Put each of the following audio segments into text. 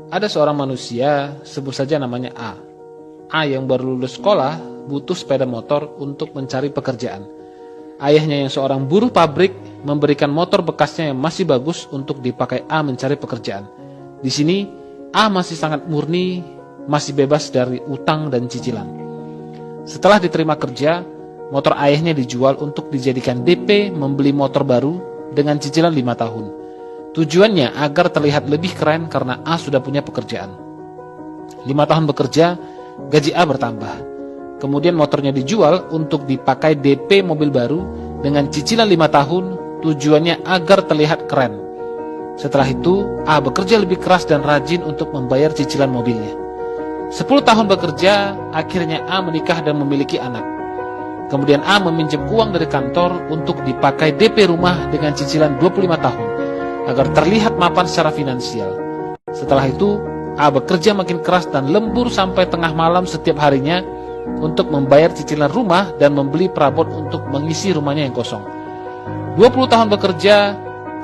Ada seorang manusia, sebut saja namanya A. A yang baru lulus sekolah butuh sepeda motor untuk mencari pekerjaan. Ayahnya yang seorang buruh pabrik memberikan motor bekasnya yang masih bagus untuk dipakai A mencari pekerjaan. Di sini A masih sangat murni, masih bebas dari utang dan cicilan. Setelah diterima kerja, motor ayahnya dijual untuk dijadikan DP membeli motor baru dengan cicilan 5 tahun. Tujuannya agar terlihat lebih keren karena A sudah punya pekerjaan. 5 tahun bekerja, gaji A bertambah. Kemudian motornya dijual untuk dipakai DP mobil baru dengan cicilan 5 tahun, tujuannya agar terlihat keren. Setelah itu, A bekerja lebih keras dan rajin untuk membayar cicilan mobilnya. 10 tahun bekerja, akhirnya A menikah dan memiliki anak. Kemudian A meminjam uang dari kantor untuk dipakai DP rumah dengan cicilan 25 tahun, agar terlihat mapan secara finansial. Setelah itu, A bekerja makin keras dan lembur sampai tengah malam setiap harinya untuk membayar cicilan rumah dan membeli perabot untuk mengisi rumahnya yang kosong. 20 tahun bekerja,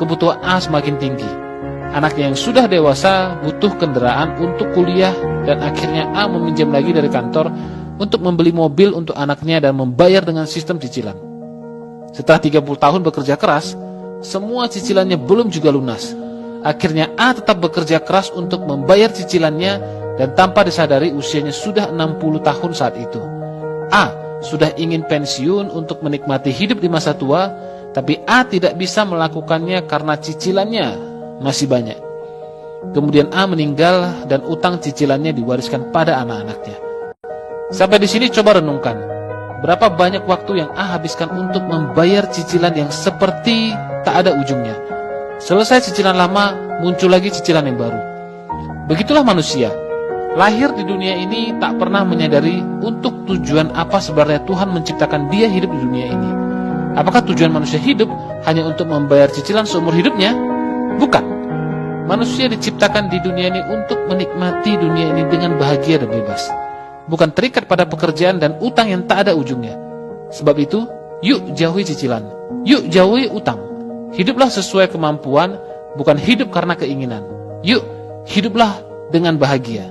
kebutuhan A semakin tinggi. Anaknya yang sudah dewasa butuh kendaraan untuk kuliah dan akhirnya A meminjam lagi dari kantor untuk membeli mobil untuk anaknya dan membayar dengan sistem cicilan. Setelah 30 tahun bekerja keras, semua cicilannya belum juga lunas. Akhirnya A tetap bekerja keras untuk membayar cicilannya dan tanpa disadari usianya sudah 60 tahun saat itu. A sudah ingin pensiun untuk menikmati hidup di masa tua, tapi A tidak bisa melakukannya karena cicilannya masih banyak. Kemudian A meninggal dan utang cicilannya diwariskan pada anak-anaknya. Sampai di sini coba renungkan, berapa banyak waktu yang A habiskan untuk membayar cicilan yang seperti tak ada ujungnya. Selesai cicilan lama, muncul lagi cicilan yang baru. Begitulah manusia. Lahir di dunia ini tak pernah menyadari untuk tujuan apa sebenarnya Tuhan menciptakan dia hidup di dunia ini. Apakah tujuan manusia hidup hanya untuk membayar cicilan seumur hidupnya? Bukan. Manusia diciptakan di dunia ini untuk menikmati dunia ini dengan bahagia dan bebas. Bukan terikat pada pekerjaan dan utang yang tak ada ujungnya. Sebab itu, yuk jauhi cicilan. Yuk jauhi utang. Hiduplah sesuai kemampuan, bukan hidup karena keinginan. Yuk, hiduplah dengan bahagia.